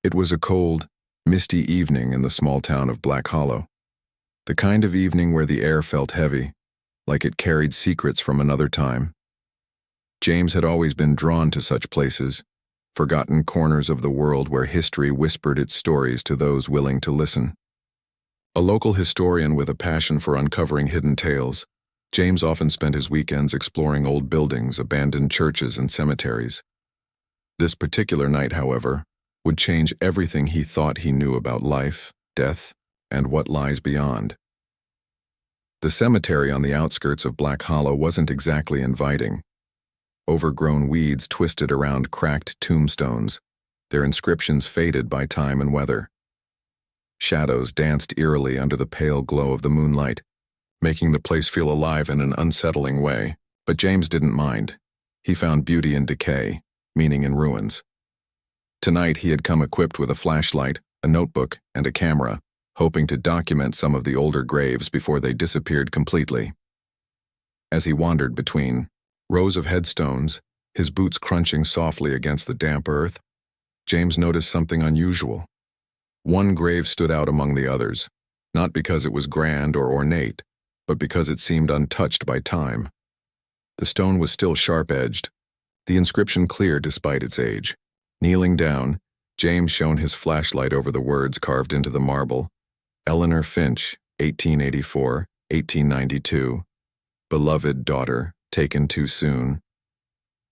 It was a cold, misty evening in the small town of Black Hollow. The kind of evening where the air felt heavy, like it carried secrets from another time. James had always been drawn to such places, forgotten corners of the world where history whispered its stories to those willing to listen. A local historian with a passion for uncovering hidden tales, James often spent his weekends exploring old buildings, abandoned churches, and cemeteries. This particular night, however, would change everything he thought he knew about life, death, and what lies beyond. The cemetery on the outskirts of Black Hollow wasn't exactly inviting. Overgrown weeds twisted around cracked tombstones, their inscriptions faded by time and weather. Shadows danced eerily under the pale glow of the moonlight, making the place feel alive in an unsettling way. But James didn't mind. He found beauty in decay, meaning in ruins. Tonight he had come equipped with a flashlight, a notebook, and a camera, hoping to document some of the older graves before they disappeared completely. As he wandered between rows of headstones, his boots crunching softly against the damp earth, James noticed something unusual. One grave stood out among the others, not because it was grand or ornate, but because it seemed untouched by time. The stone was still sharp-edged, the inscription clear despite its age. Kneeling down, James shone his flashlight over the words carved into the marble. Eleanor Finch, 1884, 1892. Beloved daughter, taken too soon.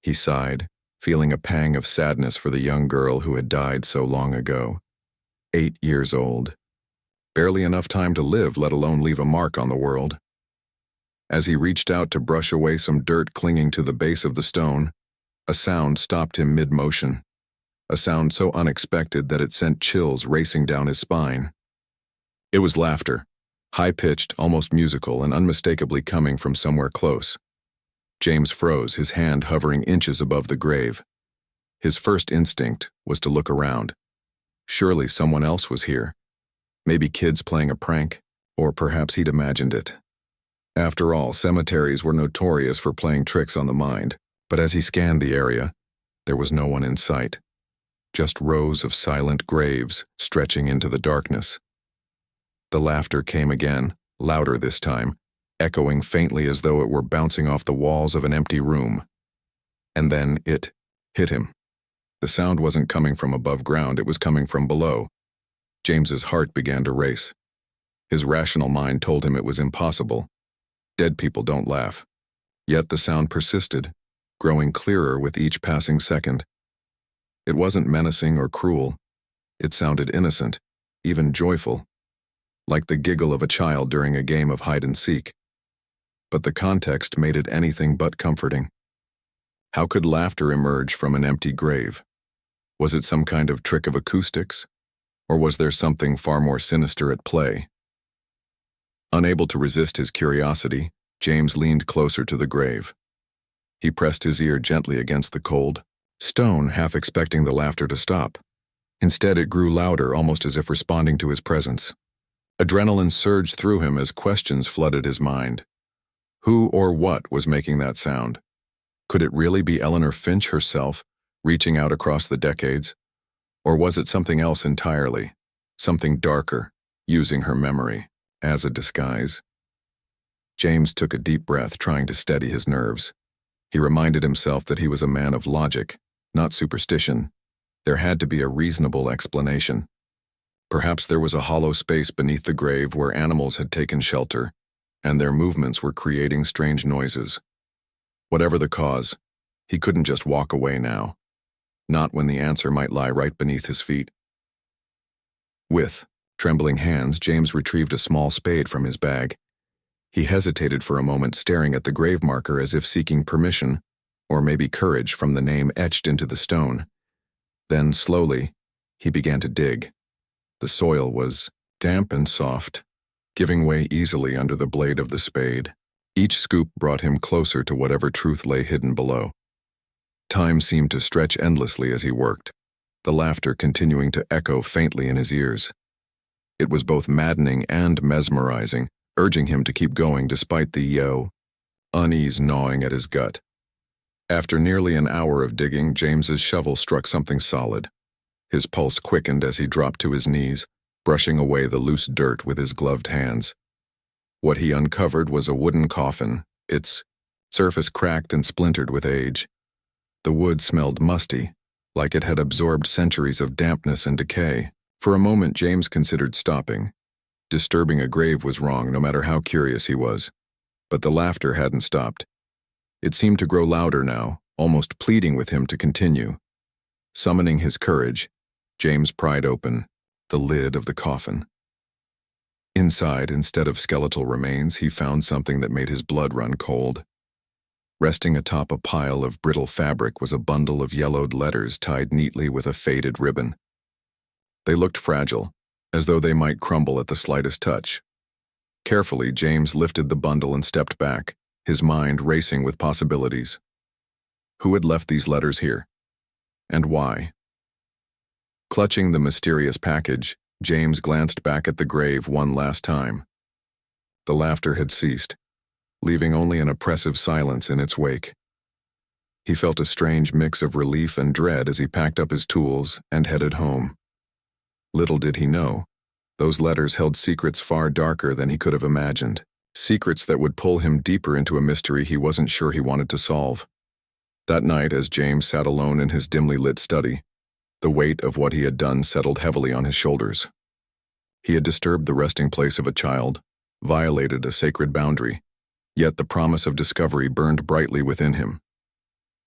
He sighed, feeling a pang of sadness for the young girl who had died so long ago. 8 years old. Barely enough time to live, let alone leave a mark on the world. As he reached out to brush away some dirt clinging to the base of the stone, a sound stopped him mid-motion. A sound so unexpected that it sent chills racing down his spine. It was laughter, high-pitched, almost musical, and unmistakably coming from somewhere close. James froze, his hand hovering inches above the grave. His first instinct was to look around. Surely someone else was here. Maybe kids playing a prank, or perhaps he'd imagined it. After all, cemeteries were notorious for playing tricks on the mind, but as he scanned the area, there was no one in sight. Just rows of silent graves stretching into the darkness. The laughter came again, louder this time, echoing faintly as though it were bouncing off the walls of an empty room. And then it hit him. The sound wasn't coming from above ground, it was coming from below. James's heart began to race. His rational mind told him it was impossible. Dead people don't laugh. Yet the sound persisted, growing clearer with each passing second. It wasn't menacing or cruel. It sounded innocent, even joyful, like the giggle of a child during a game of hide-and-seek. But the context made it anything but comforting. How could laughter emerge from an empty grave? Was it some kind of trick of acoustics? Or was there something far more sinister at play? Unable to resist his curiosity, James leaned closer to the grave. He pressed his ear gently against the cold stone, half expecting the laughter to stop. Instead, it grew louder, almost as if responding to his presence. Adrenaline surged through him as questions flooded his mind. Who or what was making that sound? Could it really be Eleanor Finch herself, reaching out across the decades? Or was it something else entirely, something darker, using her memory as a disguise? James took a deep breath, trying to steady his nerves. He reminded himself that he was a man of logic, not superstition. There had to be a reasonable explanation. Perhaps there was a hollow space beneath the grave where animals had taken shelter, and their movements were creating strange noises. Whatever the cause, he couldn't just walk away now. Not when the answer might lie right beneath his feet. With trembling hands, James retrieved a small spade from his bag. He hesitated for a moment, staring at the grave marker as if seeking permission, or maybe courage from the name etched into the stone. Then, slowly, he began to dig. The soil was damp and soft, giving way easily under the blade of the spade. Each scoop brought him closer to whatever truth lay hidden below. Time seemed to stretch endlessly as he worked, the laughter continuing to echo faintly in his ears. It was both maddening and mesmerizing, urging him to keep going despite the unease gnawing at his gut. After nearly an hour of digging, James's shovel struck something solid. His pulse quickened as he dropped to his knees, brushing away the loose dirt with his gloved hands. What he uncovered was a wooden coffin, its surface cracked and splintered with age. The wood smelled musty, like it had absorbed centuries of dampness and decay. For a moment, James considered stopping. Disturbing a grave was wrong, no matter how curious he was. But the laughter hadn't stopped. It seemed to grow louder now, almost pleading with him to continue. Summoning his courage, James pried open the lid of the coffin. Inside, instead of skeletal remains, he found something that made his blood run cold. Resting atop a pile of brittle fabric was a bundle of yellowed letters tied neatly with a faded ribbon. They looked fragile, as though they might crumble at the slightest touch. Carefully, James lifted the bundle and stepped back, his mind racing with possibilities. Who had left these letters here? And why? Clutching the mysterious package, James glanced back at the grave one last time. The laughter had ceased, leaving only an oppressive silence in its wake. He felt a strange mix of relief and dread as he packed up his tools and headed home. Little did he know, those letters held secrets far darker than he could have imagined, secrets that would pull him deeper into a mystery he wasn't sure he wanted to solve. That night, as James sat alone in his dimly lit study, the weight of what he had done settled heavily on his shoulders. He had disturbed the resting place of a child, violated a sacred boundary, yet the promise of discovery burned brightly within him.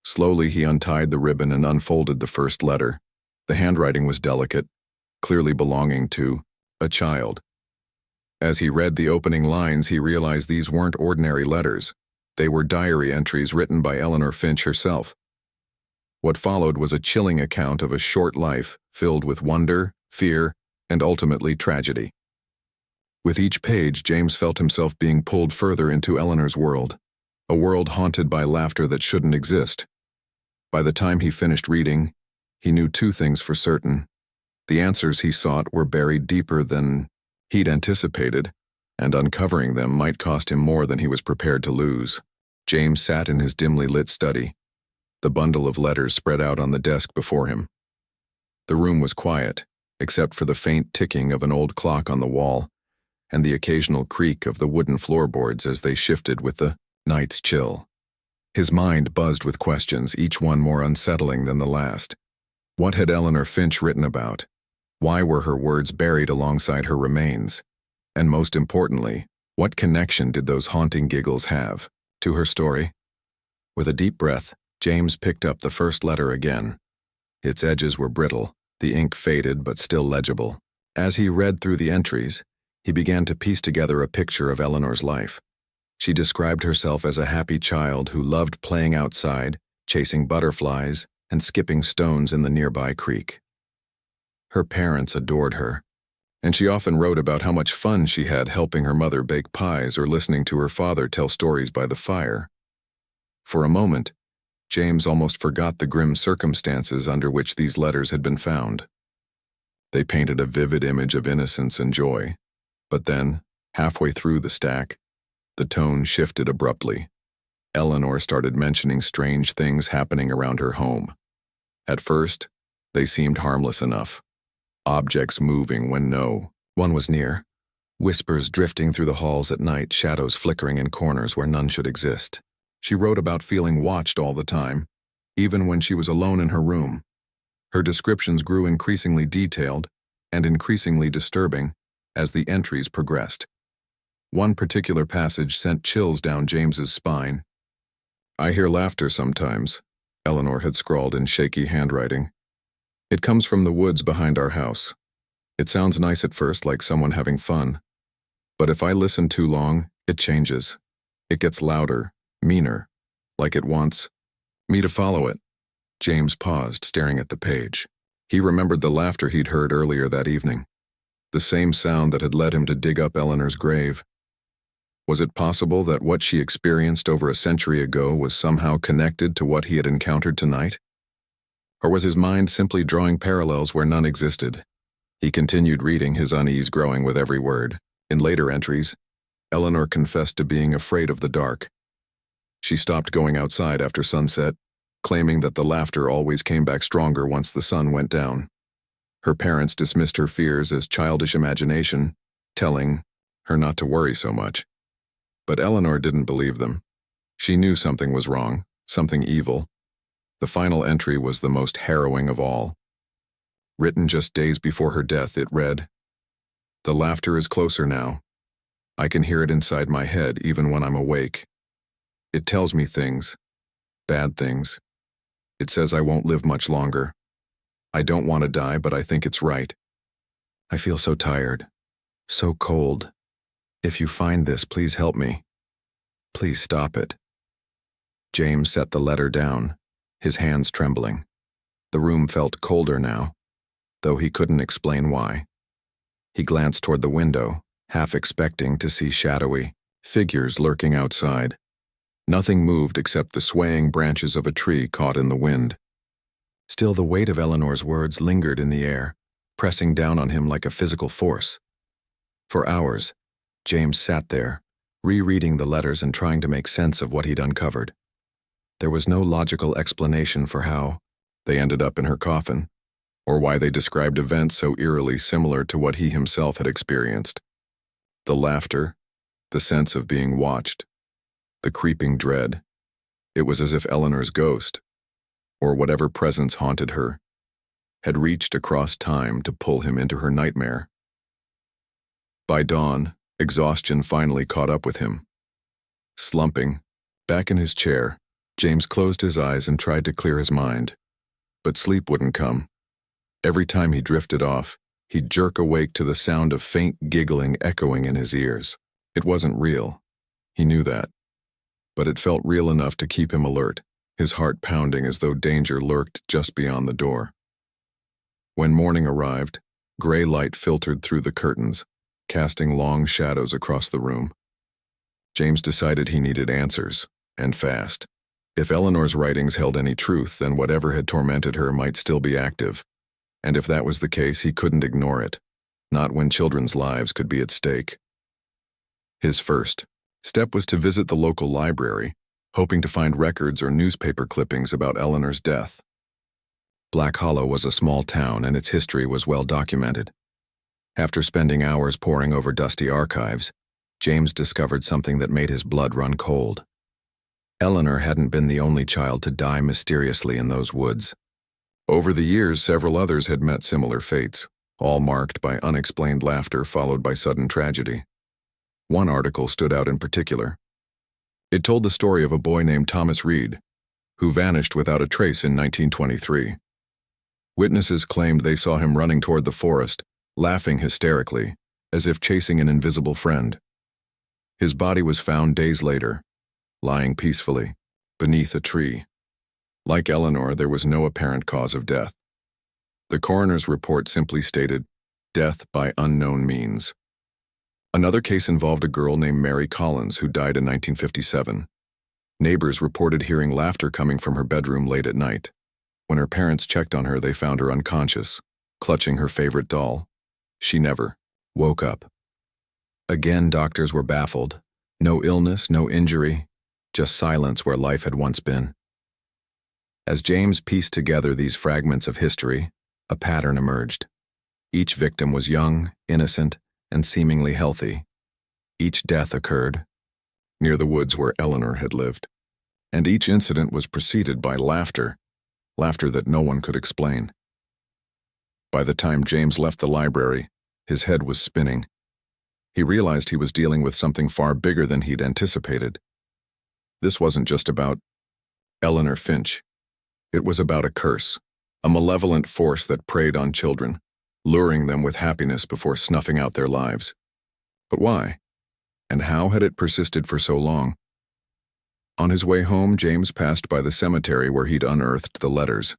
Slowly he untied the ribbon and unfolded the first letter. The handwriting was delicate, clearly belonging to a child. As he read the opening lines, he realized these weren't ordinary letters. They were diary entries written by Eleanor Finch herself. What followed was a chilling account of a short life filled with wonder, fear, and ultimately tragedy. With each page, James felt himself being pulled further into Eleanor's world, a world haunted by laughter that shouldn't exist. By the time he finished reading, he knew two things for certain. The answers he sought were buried deeper than he'd anticipated, and uncovering them might cost him more than he was prepared to lose. James sat in his dimly lit study, the bundle of letters spread out on the desk before him. The room was quiet, except for the faint ticking of an old clock on the wall and the occasional creak of the wooden floorboards as they shifted with the night's chill. His mind buzzed with questions, each one more unsettling than the last. What had Eleanor Finch written about? Why were her words buried alongside her remains? And most importantly, what connection did those haunting giggles have to her story? With a deep breath, James picked up the first letter again. Its edges were brittle, the ink faded but still legible. As he read through the entries, he began to piece together a picture of Eleanor's life. She described herself as a happy child who loved playing outside, chasing butterflies, and skipping stones in the nearby creek. Her parents adored her, and she often wrote about how much fun she had helping her mother bake pies or listening to her father tell stories by the fire. For a moment, James almost forgot the grim circumstances under which these letters had been found. They painted a vivid image of innocence and joy. But then, halfway through the stack, the tone shifted abruptly. Eleanor started mentioning strange things happening around her home. At first, they seemed harmless enough. Objects moving when no one was near. Whispers drifting through the halls at night, shadows flickering in corners where none should exist. She wrote about feeling watched all the time, even when she was alone in her room. Her descriptions grew increasingly detailed and increasingly disturbing as the entries progressed. One particular passage sent chills down James's spine. "I hear laughter sometimes," Eleanor had scrawled in shaky handwriting. "It comes from the woods behind our house. It sounds nice at first, like someone having fun. But if I listen too long, it changes. It gets louder, meaner, like it wants me to follow it." James paused, staring at the page. He remembered the laughter he'd heard earlier that evening, the same sound that had led him to dig up Eleanor's grave. Was it possible that what she experienced over a century ago was somehow connected to what he had encountered tonight? Or was his mind simply drawing parallels where none existed? He continued reading, his unease growing with every word. In later entries, Eleanor confessed to being afraid of the dark. She stopped going outside after sunset, claiming that the laughter always came back stronger once the sun went down. Her parents dismissed her fears as childish imagination, telling her not to worry so much. But Eleanor didn't believe them. She knew something was wrong, something evil. The final entry was the most harrowing of all. Written just days before her death, it read, "The laughter is closer now. I can hear it inside my head even when I'm awake. It tells me things, bad things. It says I won't live much longer. I don't want to die, but I think it's right. I feel so tired, so cold. If you find this, please help me. Please stop it." James set the letter down, his hands trembling. The room felt colder now, though he couldn't explain why. He glanced toward the window, half expecting to see shadowy figures lurking outside. Nothing moved except the swaying branches of a tree caught in the wind. Still, the weight of Eleanor's words lingered in the air, pressing down on him like a physical force. For hours, James sat there, rereading the letters and trying to make sense of what he'd uncovered. There was no logical explanation for how they ended up in her coffin, or why they described events so eerily similar to what he himself had experienced. The laughter, the sense of being watched, the creeping dread. It was as if Eleanor's ghost, or whatever presence haunted her, had reached across time to pull him into her nightmare. By dawn, exhaustion finally caught up with him. Slumping, back in his chair, James closed his eyes and tried to clear his mind. But sleep wouldn't come. Every time he drifted off, he'd jerk awake to the sound of faint giggling echoing in his ears. It wasn't real. He knew that. But it felt real enough to keep him alert, his heart pounding as though danger lurked just beyond the door. When morning arrived, gray light filtered through the curtains, casting long shadows across the room. James decided he needed answers, and fast. If Eleanor's writings held any truth, then whatever had tormented her might still be active. And if that was the case, he couldn't ignore it, not when children's lives could be at stake. His first step was to visit the local library, hoping to find records or newspaper clippings about Eleanor's death. Black Hollow was a small town, and its history was well documented. After spending hours poring over dusty archives, James discovered something that made his blood run cold. Eleanor hadn't been the only child to die mysteriously in those woods. Over the years, several others had met similar fates, all marked by unexplained laughter followed by sudden tragedy. One article stood out in particular. It told the story of a boy named Thomas Reed, who vanished without a trace in 1923. Witnesses claimed they saw him running toward the forest, laughing hysterically, as if chasing an invisible friend. His body was found days later, lying peacefully, beneath a tree. Like Eleanor, there was no apparent cause of death. The coroner's report simply stated, "Death by unknown means." Another case involved a girl named Mary Collins who died in 1957. Neighbors reported hearing laughter coming from her bedroom late at night. When her parents checked on her, they found her unconscious, clutching her favorite doll. She never woke up. Again, doctors were baffled. No illness, no injury, just silence where life had once been. As James pieced together these fragments of history, a pattern emerged. Each victim was young, innocent, and seemingly healthy. Each death occurred near the woods where Eleanor had lived. And each incident was preceded by laughter that no one could explain. By the time James left the library, his head was spinning. He realized he was dealing with something far bigger than he'd anticipated. This wasn't just about Eleanor Finch. It was about a curse, a malevolent force that preyed on children, luring them with happiness before snuffing out their lives. But why? And how had it persisted for so long? On his way home, James passed by the cemetery where he'd unearthed the letters.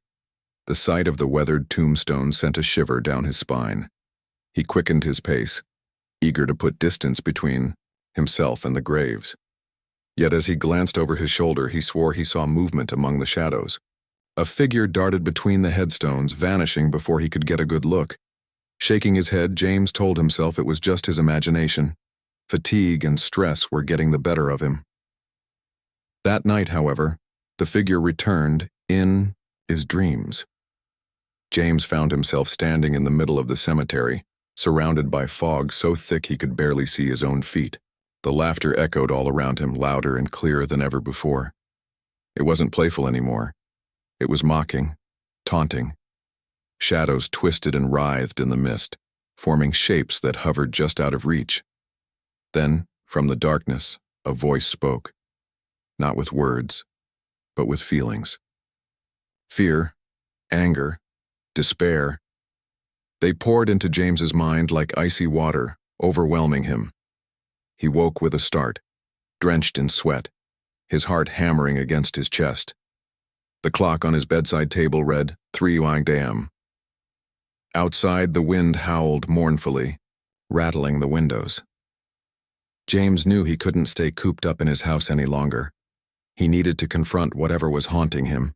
The sight of the weathered tombstone sent a shiver down his spine. He quickened his pace, eager to put distance between himself and the graves. Yet as he glanced over his shoulder, he swore he saw movement among the shadows. A figure darted between the headstones, vanishing before he could get a good look. Shaking his head, James told himself it was just his imagination. Fatigue and stress were getting the better of him. That night, however, the figure returned in his dreams. James found himself standing in the middle of the cemetery, surrounded by fog so thick he could barely see his own feet. The laughter echoed all around him, louder and clearer than ever before. It wasn't playful anymore. It was mocking, taunting. Shadows twisted and writhed in the mist, forming shapes that hovered just out of reach. Then, from the darkness, a voice spoke, not with words, but with feelings. Fear, anger, despair. They poured into James's mind like icy water, overwhelming him. He woke with a start, drenched in sweat, his heart hammering against his chest. The clock on his bedside table read 3 a.m. Outside, the wind howled mournfully, rattling the windows. James knew he couldn't stay cooped up in his house any longer. He needed to confront whatever was haunting him.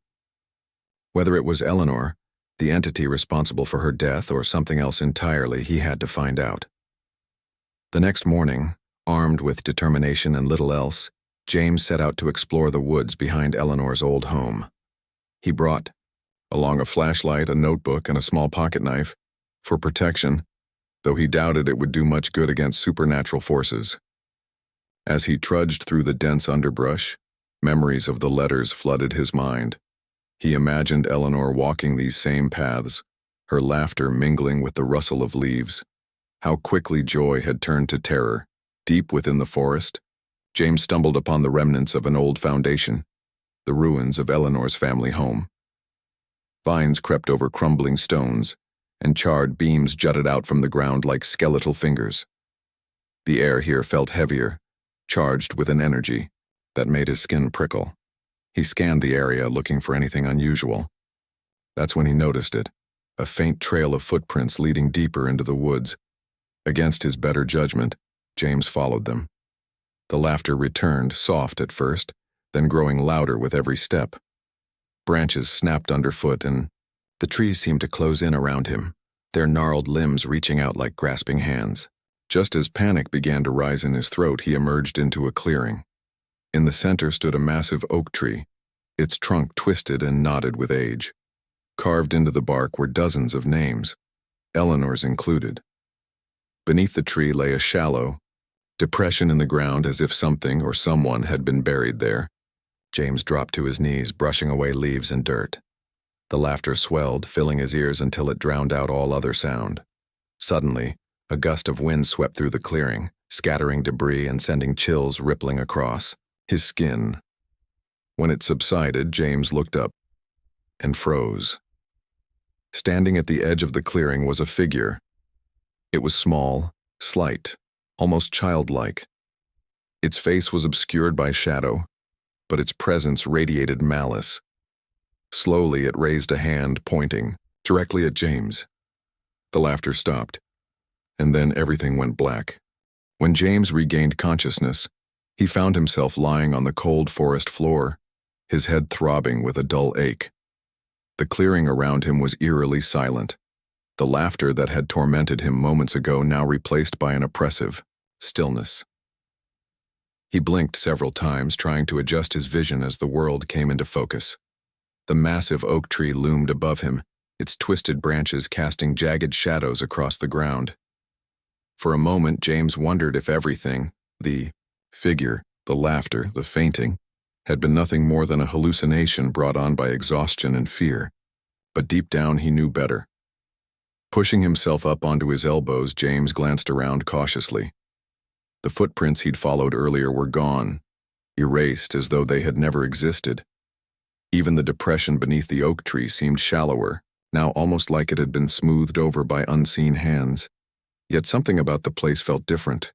Whether it was Eleanor, the entity responsible for her death, or something else entirely, he had to find out. The next morning, armed with determination and little else, James set out to explore the woods behind Eleanor's old home. He brought, along a flashlight, a notebook, and a small pocket knife, for protection, though he doubted it would do much good against supernatural forces. As he trudged through the dense underbrush, memories of the letters flooded his mind. He imagined Eleanor walking these same paths, her laughter mingling with the rustle of leaves. How quickly joy had turned to terror. Deep within the forest, James stumbled upon the remnants of an old foundation, the ruins of Eleanor's family home. Vines crept over crumbling stones, and charred beams jutted out from the ground like skeletal fingers. The air here felt heavier, charged with an energy that made his skin prickle. He scanned the area looking for anything unusual. That's when he noticed it, a faint trail of footprints leading deeper into the woods. Against his better judgment, James followed them. The laughter returned, soft at first, then growing louder with every step. Branches snapped underfoot, and the trees seemed to close in around him, their gnarled limbs reaching out like grasping hands. Just as panic began to rise in his throat, he emerged into a clearing. In the center stood a massive oak tree, its trunk twisted and knotted with age. Carved into the bark were dozens of names, Eleanor's included. Beneath the tree lay a shallow depression in the ground, as if something or someone had been buried there. James dropped to his knees, brushing away leaves and dirt. The laughter swelled, filling his ears until it drowned out all other sound. Suddenly, a gust of wind swept through the clearing, scattering debris and sending chills rippling across his skin. When it subsided, James looked up and froze. Standing at the edge of the clearing was a figure. It was small, slight, almost childlike. Its face was obscured by shadow, but its presence radiated malice. Slowly, it raised a hand, pointing directly at James. The laughter stopped, and then everything went black. When James regained consciousness, he found himself lying on the cold forest floor, his head throbbing with a dull ache. The clearing around him was eerily silent, the laughter that had tormented him moments ago now replaced by an oppressive stillness. He blinked several times, trying to adjust his vision as the world came into focus. The massive oak tree loomed above him, its twisted branches casting jagged shadows across the ground. For a moment, James wondered if everything, the figure, the laughter, the fainting, had been nothing more than a hallucination brought on by exhaustion and fear. But deep down, he knew better. Pushing himself up onto his elbows, James glanced around cautiously. The footprints he'd followed earlier were gone, erased as though they had never existed. Even the depression beneath the oak tree seemed shallower, now almost like it had been smoothed over by unseen hands. Yet something about the place felt different.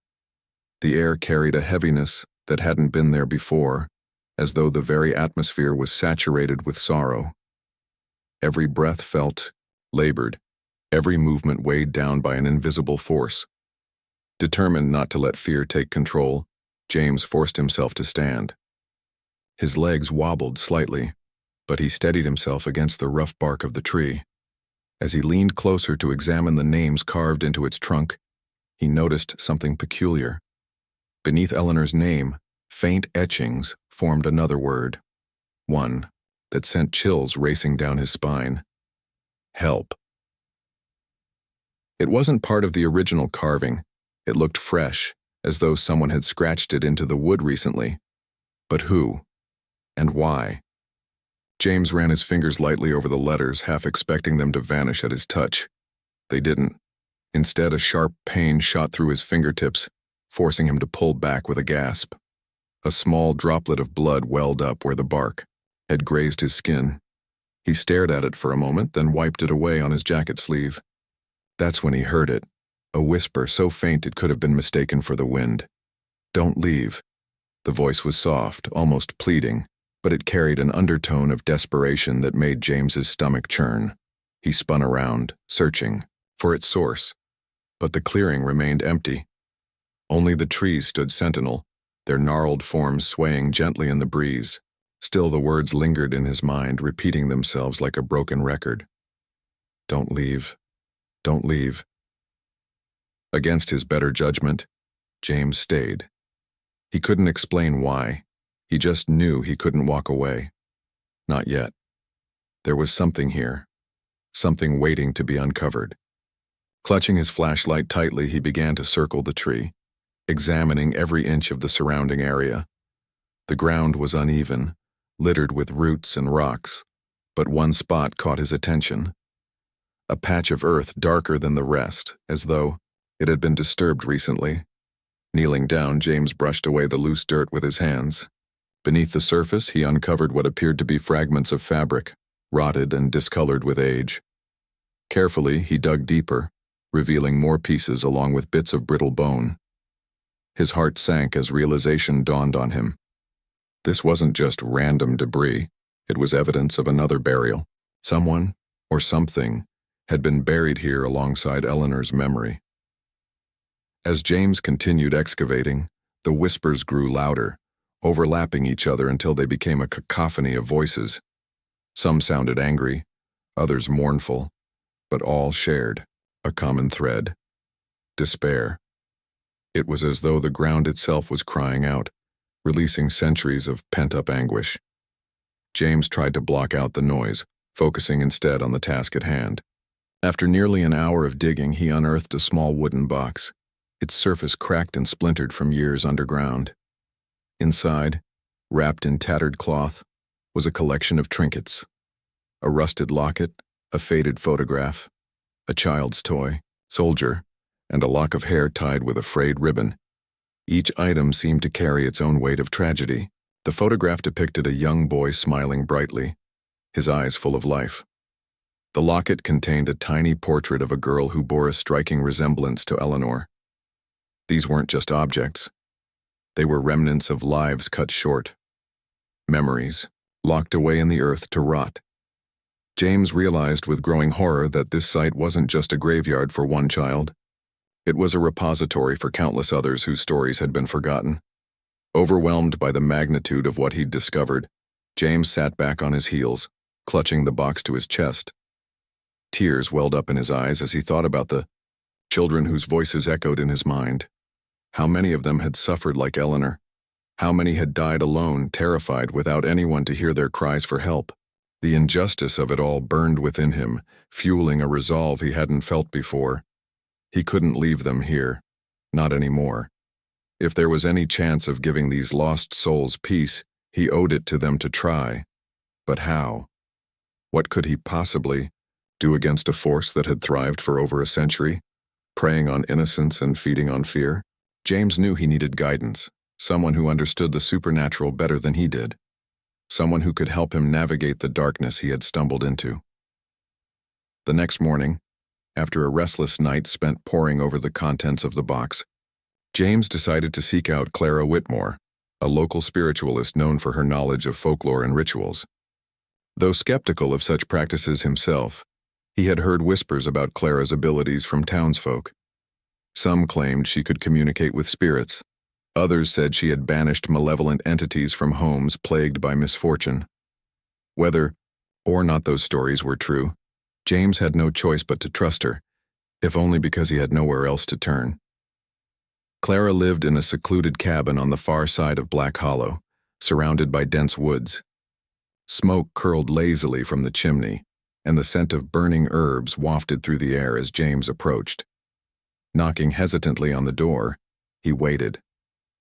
The air carried a heaviness that hadn't been there before, as though the very atmosphere was saturated with sorrow. Every breath felt labored, every movement weighed down by an invisible force. Determined not to let fear take control, James forced himself to stand. His legs wobbled slightly, but he steadied himself against the rough bark of the tree. As he leaned closer to examine the names carved into its trunk, he noticed something peculiar. Beneath Eleanor's name, faint etchings formed another word, one that sent chills racing down his spine. Help. It wasn't part of the original carving. It looked fresh, as though someone had scratched it into the wood recently. But who? And why? James ran his fingers lightly over the letters, half expecting them to vanish at his touch. They didn't. Instead, a sharp pain shot through his fingertips, forcing him to pull back with a gasp. A small droplet of blood welled up where the bark had grazed his skin. He stared at it for a moment, then wiped it away on his jacket sleeve. That's when he heard it, a whisper so faint it could have been mistaken for the wind. "Don't leave." The voice was soft, almost pleading, but it carried an undertone of desperation that made James's stomach churn. He spun around, searching for its source, but the clearing remained empty. Only the trees stood sentinel, their gnarled forms swaying gently in the breeze. Still the words lingered in his mind, repeating themselves like a broken record. "Don't leave. Don't leave." Against his better judgment, James stayed. He couldn't explain why. He just knew he couldn't walk away. Not yet. There was something here, something waiting to be uncovered. Clutching his flashlight tightly, he began to circle the tree, examining every inch of the surrounding area. The ground was uneven, littered with roots and rocks, but one spot caught his attention. A patch of earth darker than the rest, as though it had been disturbed recently. Kneeling down, James brushed away the loose dirt with his hands. Beneath the surface, he uncovered what appeared to be fragments of fabric, rotted and discolored with age. Carefully, he dug deeper, revealing more pieces along with bits of brittle bone. His heart sank as realization dawned on him. This wasn't just random debris. It was evidence of another burial. Someone, or something, had been buried here alongside Eleanor's memory. As James continued excavating, the whispers grew louder, overlapping each other until they became a cacophony of voices. Some sounded angry, others mournful, but all shared a common thread: despair. It was as though the ground itself was crying out, releasing centuries of pent-up anguish. James tried to block out the noise, focusing instead on the task at hand. After nearly an hour of digging, he unearthed a small wooden box, its surface cracked and splintered from years underground. Inside, wrapped in tattered cloth, was a collection of trinkets: a rusted locket, a faded photograph, a child's toy, soldier, and a lock of hair tied with a frayed ribbon. Each item seemed to carry its own weight of tragedy. The photograph depicted a young boy smiling brightly, his eyes full of life. The locket contained a tiny portrait of a girl who bore a striking resemblance to Eleanor. These weren't just objects. They were remnants of lives cut short, memories locked away in the earth to rot. James realized with growing horror that this site wasn't just a graveyard for one child. It was a repository for countless others whose stories had been forgotten. Overwhelmed by the magnitude of what he'd discovered, James sat back on his heels, clutching the box to his chest. Tears welled up in his eyes as he thought about the children whose voices echoed in his mind. How many of them had suffered like Eleanor? How many had died alone, terrified, without anyone to hear their cries for help? The injustice of it all burned within him, fueling a resolve he hadn't felt before. He couldn't leave them here. Not anymore. If there was any chance of giving these lost souls peace, he owed it to them to try. But how? What could he possibly do against a force that had thrived for over a century, preying on innocence and feeding on fear? James knew he needed guidance, someone who understood the supernatural better than he did, someone who could help him navigate the darkness he had stumbled into. The next morning, after a restless night spent poring over the contents of the box, James decided to seek out Clara Whitmore, a local spiritualist known for her knowledge of folklore and rituals. Though skeptical of such practices himself, he had heard whispers about Clara's abilities from townsfolk. Some claimed she could communicate with spirits. Others said she had banished malevolent entities from homes plagued by misfortune. Whether or not those stories were true, James had no choice but to trust her, if only because he had nowhere else to turn. Clara lived in a secluded cabin on the far side of Black Hollow, surrounded by dense woods. Smoke curled lazily from the chimney, and the scent of burning herbs wafted through the air as James approached. Knocking hesitantly on the door, he waited,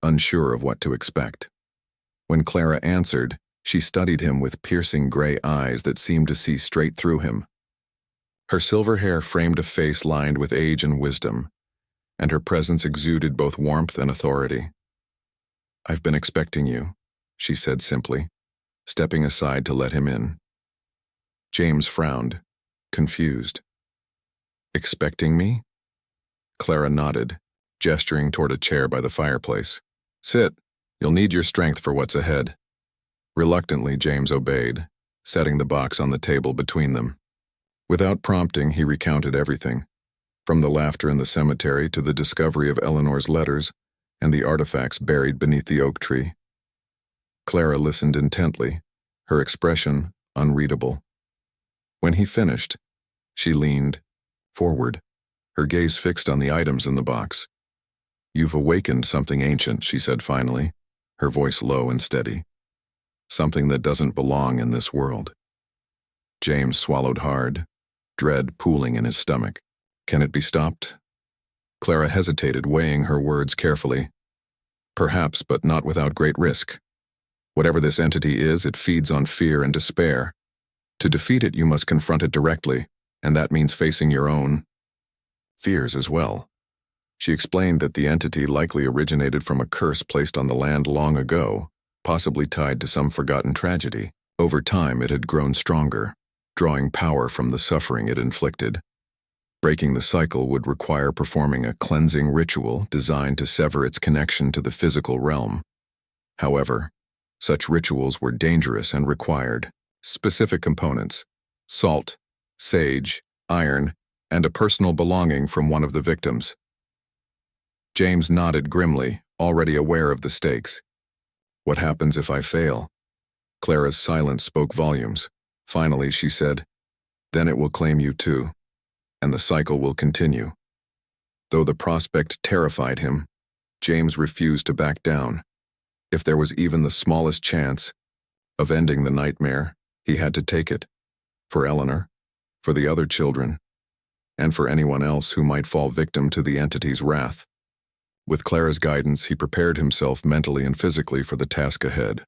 unsure of what to expect. When Clara answered, she studied him with piercing gray eyes that seemed to see straight through him. Her silver hair framed a face lined with age and wisdom, and her presence exuded both warmth and authority. "I've been expecting you," she said simply, stepping aside to let him in. James frowned, confused. "Expecting me?" Clara nodded, gesturing toward a chair by the fireplace. "Sit. You'll need your strength for what's ahead." Reluctantly, James obeyed, setting the box on the table between them. Without prompting, he recounted everything, from the laughter in the cemetery to the discovery of Eleanor's letters and the artifacts buried beneath the oak tree. Clara listened intently, her expression unreadable. When he finished, she leaned forward, her gaze fixed on the items in the box. "You've awakened something ancient," she said finally, her voice low and steady. "Something that doesn't belong in this world." James swallowed hard, dread pooling in his stomach. "Can it be stopped?" Clara hesitated, weighing her words carefully. "Perhaps, but not without great risk. Whatever this entity is, it feeds on fear and despair. To defeat it, you must confront it directly, and that means facing your own fears as well." She explained that the entity likely originated from a curse placed on the land long ago, possibly tied to some forgotten tragedy. Over time, it had grown stronger, drawing power from the suffering it inflicted. Breaking the cycle would require performing a cleansing ritual designed to sever its connection to the physical realm. However, such rituals were dangerous and required specific components: salt, sage, iron, and a personal belonging from one of the victims. James nodded grimly, already aware of the stakes. "What happens if I fail?" Clara's silence spoke volumes. Finally, she said, "Then it will claim you too, and the cycle will continue." Though the prospect terrified him, James refused to back down. If there was even the smallest chance of ending the nightmare, he had to take it. For Eleanor, for the other children, and for anyone else who might fall victim to the entity's wrath. With Clara's guidance, he prepared himself mentally and physically for the task ahead.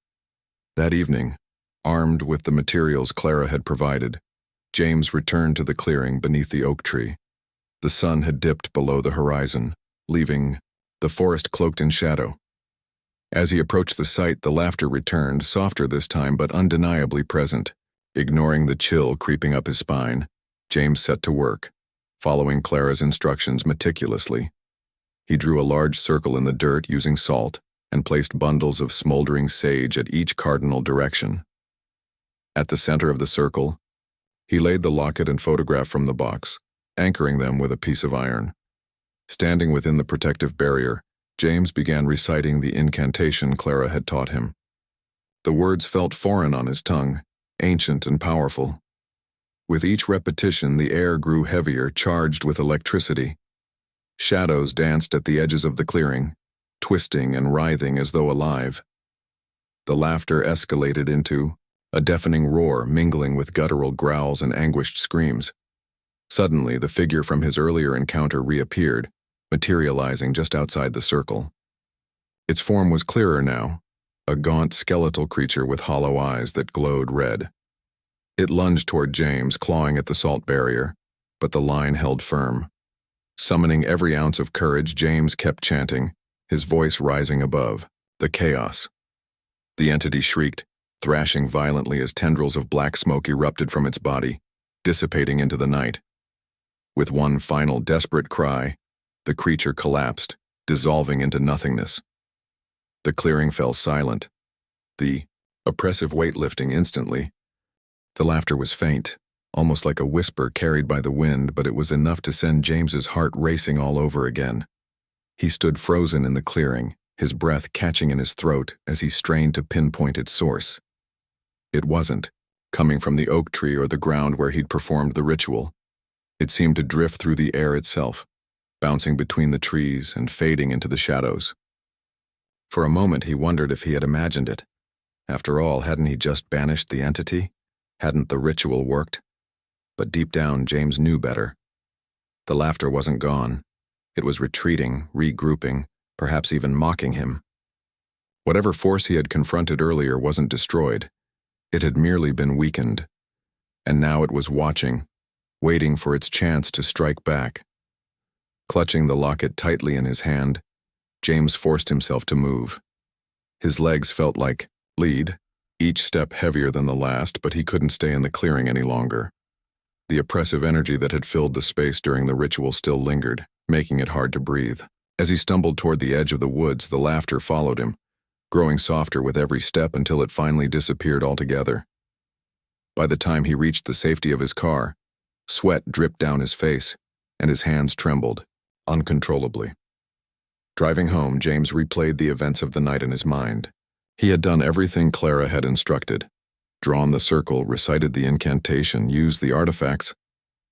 That evening, armed with the materials Clara had provided, James returned to the clearing beneath the oak tree. The sun had dipped below the horizon, leaving the forest cloaked in shadow. As he approached the site, the laughter returned, softer this time but undeniably present. Ignoring the chill creeping up his spine, James set to work, following Clara's instructions meticulously. He drew a large circle in the dirt using salt and placed bundles of smoldering sage at each cardinal direction. At the center of the circle, he laid the locket and photograph from the box, anchoring them with a piece of iron. Standing within the protective barrier, James began reciting the incantation Clara had taught him. The words felt foreign on his tongue, ancient and powerful. With each repetition, the air grew heavier, charged with electricity. Shadows danced at the edges of the clearing, twisting and writhing as though alive. The laughter escalated into a deafening roar, mingling with guttural growls and anguished screams. Suddenly, the figure from his earlier encounter reappeared, materializing just outside the circle. Its form was clearer now, a gaunt skeletal creature with hollow eyes that glowed red. It lunged toward James, clawing at the salt barrier, but the line held firm. Summoning every ounce of courage, James kept chanting, his voice rising above the chaos. The entity shrieked, thrashing violently as tendrils of black smoke erupted from its body, dissipating into the night. With one final desperate cry, the creature collapsed, dissolving into nothingness. The clearing fell silent, the oppressive weight lifting instantly. The laughter was faint, almost like a whisper carried by the wind, but it was enough to send James's heart racing all over again. He stood frozen in the clearing, his breath catching in his throat as he strained to pinpoint its source. It wasn't coming from the oak tree or the ground where he'd performed the ritual. It seemed to drift through the air itself, bouncing between the trees and fading into the shadows. For a moment he wondered if he had imagined it. After all, hadn't he just banished the entity? Hadn't the ritual worked? But deep down, James knew better. The laughter wasn't gone. It was retreating, regrouping, perhaps even mocking him. Whatever force he had confronted earlier wasn't destroyed. It had merely been weakened. And now it was watching, waiting for its chance to strike back. Clutching the locket tightly in his hand, James forced himself to move. His legs felt like lead, each step heavier than the last, but he couldn't stay in the clearing any longer. The oppressive energy that had filled the space during the ritual still lingered, making it hard to breathe. As he stumbled toward the edge of the woods, the laughter followed him, growing softer with every step until it finally disappeared altogether. By the time he reached the safety of his car, sweat dripped down his face, and his hands trembled, uncontrollably. Driving home, James replayed the events of the night in his mind. He had done everything Clara had instructed, drawn the circle, recited the incantation, used the artifacts,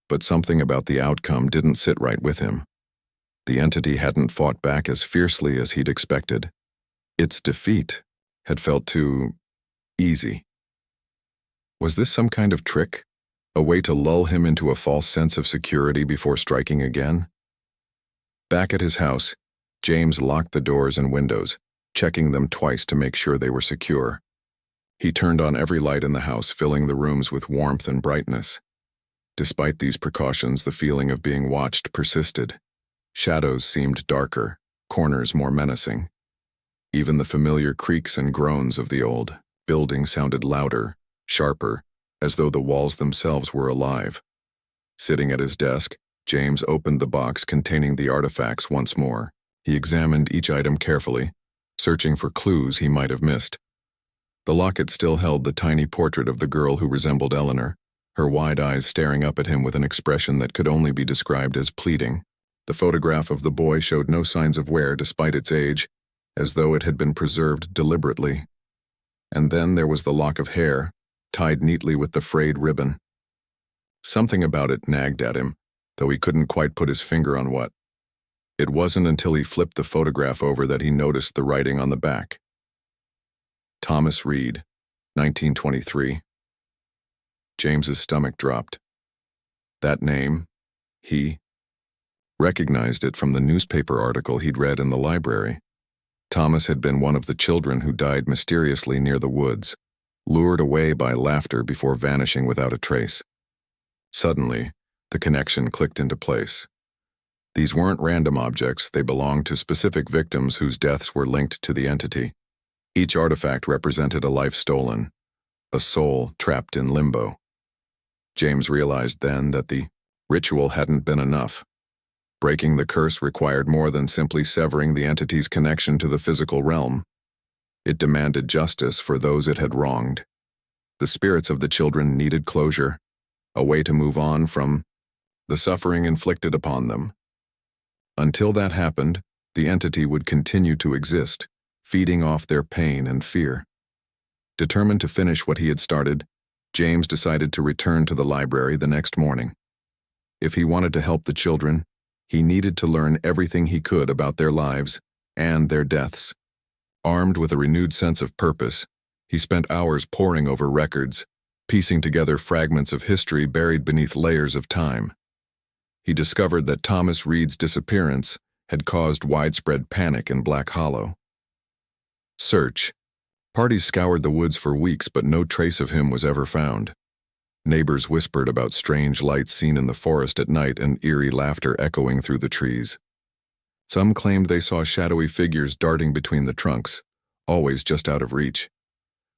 but something about the outcome didn't sit right with him. The entity hadn't fought back as fiercely as he'd expected. Its defeat had felt too easy. Was this some kind of trick? A way to lull him into a false sense of security before striking again? Back at his house, James locked the doors and windows, checking them twice to make sure they were secure. He turned on every light in the house, filling the rooms with warmth and brightness. Despite these precautions, the feeling of being watched persisted. Shadows seemed darker, corners more menacing. Even the familiar creaks and groans of the old building sounded louder, sharper, as though the walls themselves were alive. Sitting at his desk, James opened the box containing the artifacts once more. He examined each item carefully, searching for clues he might have missed. The locket still held the tiny portrait of the girl who resembled Eleanor, her wide eyes staring up at him with an expression that could only be described as pleading. The photograph of the boy showed no signs of wear despite its age, as though it had been preserved deliberately. And then there was the lock of hair, tied neatly with the frayed ribbon. Something about it nagged at him, though he couldn't quite put his finger on what. It wasn't until he flipped the photograph over that he noticed the writing on the back. Thomas Reed, 1923. James's stomach dropped. That name, he recognized it from the newspaper article he'd read in the library. Thomas had been one of the children who died mysteriously near the woods, lured away by laughter before vanishing without a trace. Suddenly, the connection clicked into place. These weren't random objects, they belonged to specific victims whose deaths were linked to the entity. Each artifact represented a life stolen, a soul trapped in limbo. James realized then that the ritual hadn't been enough. Breaking the curse required more than simply severing the entity's connection to the physical realm. It demanded justice for those it had wronged. The spirits of the children needed closure, a way to move on from the suffering inflicted upon them. Until that happened, the entity would continue to exist, feeding off their pain and fear. Determined to finish what he had started, James decided to return to the library the next morning. If he wanted to help the children, he needed to learn everything he could about their lives and their deaths. Armed with a renewed sense of purpose, he spent hours poring over records, piecing together fragments of history buried beneath layers of time. He discovered that Thomas Reed's disappearance had caused widespread panic in Black Hollow. Search. Parties scoured the woods for weeks, but no trace of him was ever found. Neighbors whispered about strange lights seen in the forest at night and eerie laughter echoing through the trees. Some claimed they saw shadowy figures darting between the trunks, always just out of reach.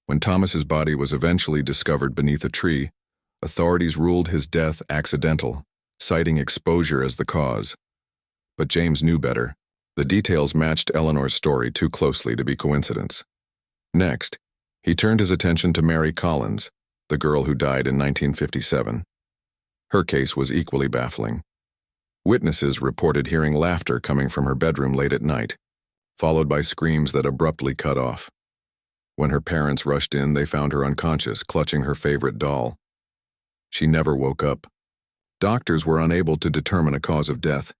When Thomas's body was eventually discovered beneath a tree, authorities ruled his death accidental, citing exposure as the cause. But James knew better. The details matched Eleanor's story too closely to be coincidence. Next, he turned his attention to Mary Collins, the girl who died in 1957. Her case was equally baffling. Witnesses reported hearing laughter coming from her bedroom late at night, followed by screams that abruptly cut off. When her parents rushed in, they found her unconscious, clutching her favorite doll. She never woke up. Doctors were unable to determine a cause of death,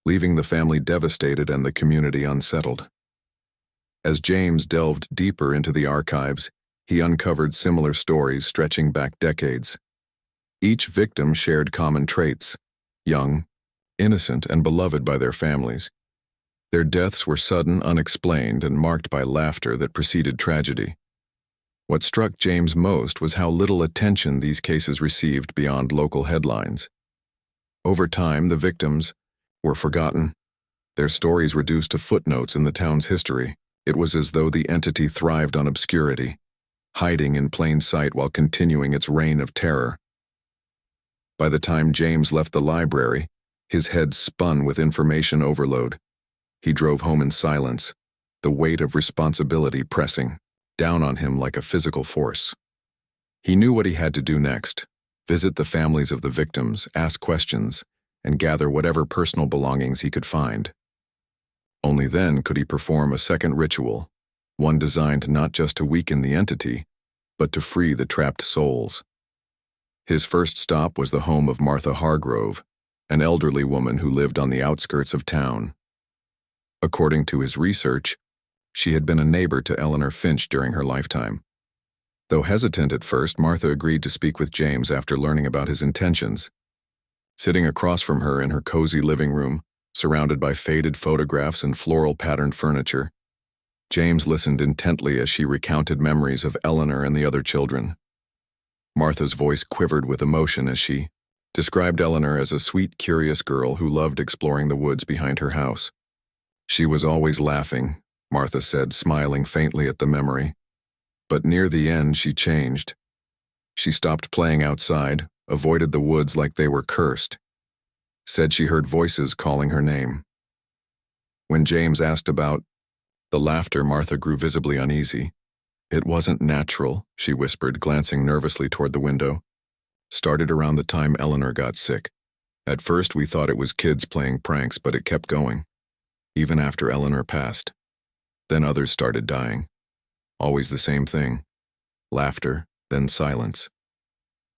leaving the family devastated and the community unsettled. As James delved deeper into the archives, he uncovered similar stories stretching back decades. Each victim shared common traits: young, innocent, and beloved by their families. Their deaths were sudden, unexplained, and marked by laughter that preceded tragedy. What struck James most was how little attention these cases received beyond local headlines. Over time, the victims were forgotten, their stories reduced to footnotes in the town's history. It was as though the entity thrived on obscurity, hiding in plain sight while continuing its reign of terror. By the time James left the library, his head spun with information overload. He drove home in silence, the weight of responsibility pressing down on him like a physical force. He knew what he had to do next: visit the families of the victims, ask questions, and gather whatever personal belongings he could find. Only then could he perform a second ritual, one designed not just to weaken the entity, but to free the trapped souls. His first stop was the home of Martha Hargrove, an elderly woman who lived on the outskirts of town. According to his research, she had been a neighbor to Eleanor Finch during her lifetime. Though hesitant at first, Martha agreed to speak with James after learning about his intentions. Sitting across from her in her cozy living room, surrounded by faded photographs and floral-patterned furniture, James listened intently as she recounted memories of Eleanor and the other children. Martha's voice quivered with emotion as she described Eleanor as a sweet, curious girl who loved exploring the woods behind her house. She was always laughing, Martha said, smiling faintly at the memory. But near the end, she changed. She stopped playing outside, avoided the woods like they were cursed. Said she heard voices calling her name. When James asked about the laughter, Martha grew visibly uneasy. "It wasn't natural," she whispered, glancing nervously toward the window. "Started around the time Eleanor got sick. At first we thought it was kids playing pranks, but it kept going. Even after Eleanor passed. Then others started dying. Always the same thing. Laughter, then silence."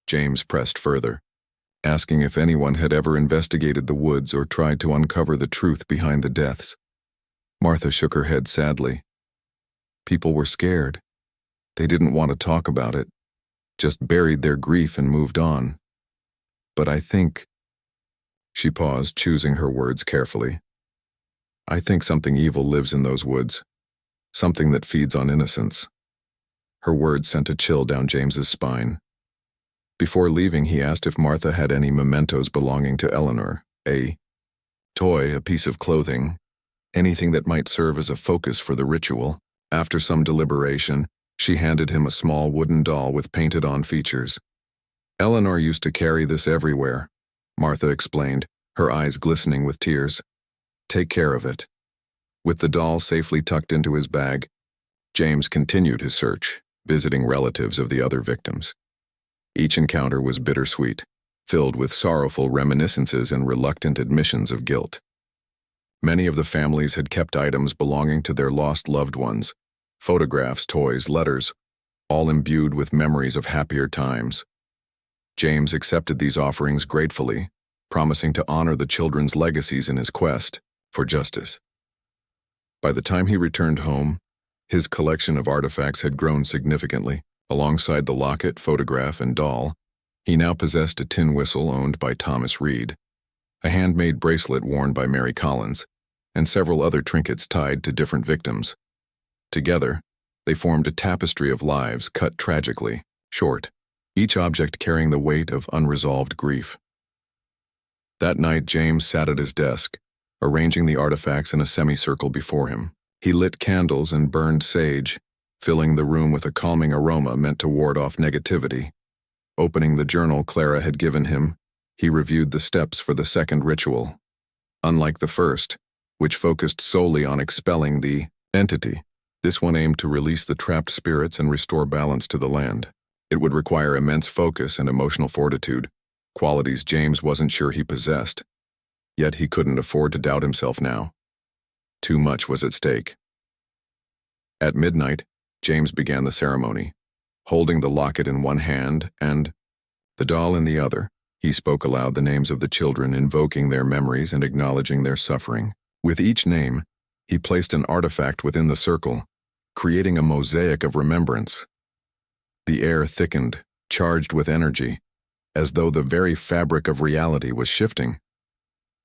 James pressed further, asking if anyone had ever investigated the woods or tried to uncover the truth behind the deaths. Martha shook her head sadly. "People were scared. They didn't want to talk about it, just buried their grief and moved on. But I think—" She paused, choosing her words carefully. "I think something evil lives in those woods, something that feeds on innocence." Her words sent a chill down James's spine. Before leaving, he asked if Martha had any mementos belonging to Eleanor, a toy, a piece of clothing, anything that might serve as a focus for the ritual. After some deliberation, she handed him a small wooden doll with painted-on features. "Eleanor used to carry this everywhere," Martha explained, her eyes glistening with tears. "Take care of it." With the doll safely tucked into his bag, James continued his search, visiting relatives of the other victims. Each encounter was bittersweet, filled with sorrowful reminiscences and reluctant admissions of guilt. Many of the families had kept items belonging to their lost loved ones, photographs, toys, letters, all imbued with memories of happier times. James accepted these offerings gratefully, promising to honor the children's legacies in his quest for justice. By the time he returned home, his collection of artifacts had grown significantly. Alongside the locket, photograph, and doll, he now possessed a tin whistle owned by Thomas Reed, a handmade bracelet worn by Mary Collins, and several other trinkets tied to different victims. Together, they formed a tapestry of lives cut tragically short, each object carrying the weight of unresolved grief. That night, James sat at his desk, arranging the artifacts in a semicircle before him. He lit candles and burned sage, filling the room with a calming aroma meant to ward off negativity. Opening the journal Clara had given him, he reviewed the steps for the second ritual. Unlike the first, which focused solely on expelling the entity, this one aimed to release the trapped spirits and restore balance to the land. It would require immense focus and emotional fortitude, qualities James wasn't sure he possessed. Yet he couldn't afford to doubt himself now. Too much was at stake. At midnight, James began the ceremony. Holding the locket in one hand and the doll in the other, he spoke aloud the names of the children, invoking their memories and acknowledging their suffering. With each name, he placed an artifact within the circle, creating a mosaic of remembrance. The air thickened, charged with energy, as though the very fabric of reality was shifting.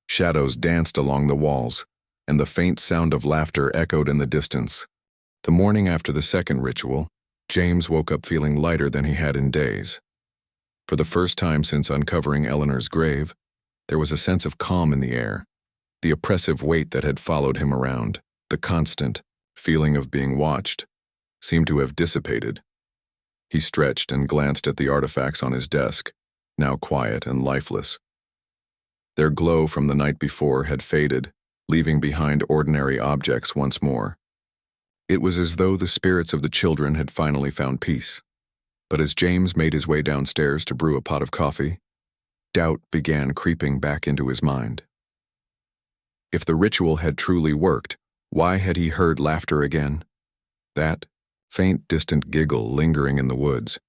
Shadows danced along the walls, and the faint sound of laughter echoed in the distance. The morning after the second ritual, James woke up feeling lighter than he had in days. For the first time since uncovering Eleanor's grave, there was a sense of calm in the air. The oppressive weight that had followed him around, the constant feeling of being watched, seemed to have dissipated. He stretched and glanced at the artifacts on his desk, now quiet and lifeless. Their glow from the night before had faded, leaving behind ordinary objects once more. It was as though the spirits of the children had finally found peace. But as James made his way downstairs to brew a pot of coffee, doubt began creeping back into his mind. If the ritual had truly worked, why had he heard laughter again? That faint, distant giggle lingering in the woods,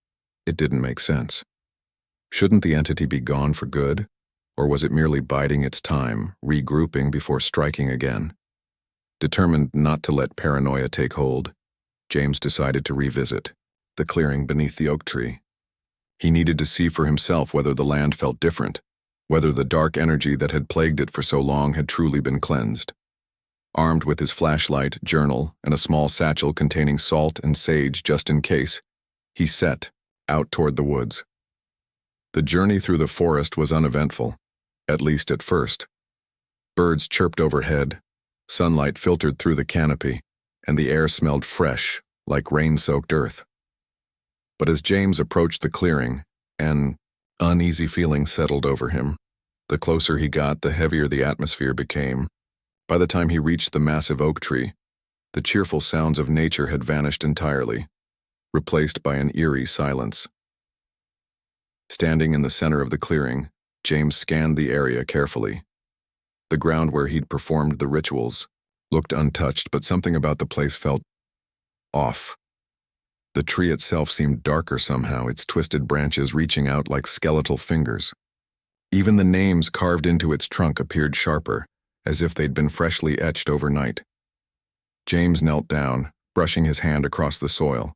it didn't make sense. Shouldn't the entity be gone for good? Or was it merely biding its time, regrouping before striking again? Determined not to let paranoia take hold, James decided to revisit the clearing beneath the oak tree. He needed to see for himself whether the land felt different, whether the dark energy that had plagued it for so long had truly been cleansed. Armed with his flashlight, journal, and a small satchel containing salt and sage just in case, he set out toward the woods. The journey through the forest was uneventful, at least at first. Birds chirped overhead, sunlight filtered through the canopy, and the air smelled fresh, like rain-soaked earth. But as James approached the clearing, an uneasy feeling settled over him. The closer he got, the heavier the atmosphere became. By the time he reached the massive oak tree, the cheerful sounds of nature had vanished entirely, replaced by an eerie silence. Standing in the center of the clearing, James scanned the area carefully. The ground where he'd performed the rituals looked untouched, but something about the place felt off. The tree itself seemed darker somehow, its twisted branches reaching out like skeletal fingers. Even the names carved into its trunk appeared sharper, as if they'd been freshly etched overnight. James knelt down, brushing his hand across the soil.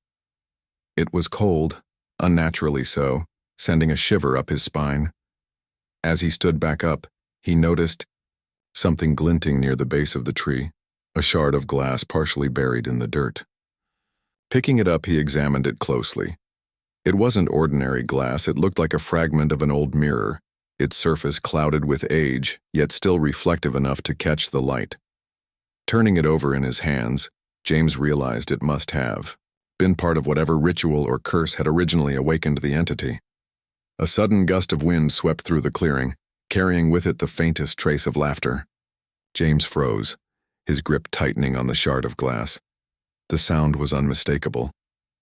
It was cold, unnaturally so, sending a shiver up his spine. As he stood back up, he noticed something glinting near the base of the tree, a shard of glass partially buried in the dirt. Picking it up, he examined it closely. It wasn't ordinary glass, it looked like a fragment of an old mirror, its surface clouded with age, yet still reflective enough to catch the light. Turning it over in his hands, James realized it must have been part of whatever ritual or curse had originally awakened the entity. A sudden gust of wind swept through the clearing, carrying with it the faintest trace of laughter. James froze, his grip tightening on the shard of glass. The sound was unmistakable,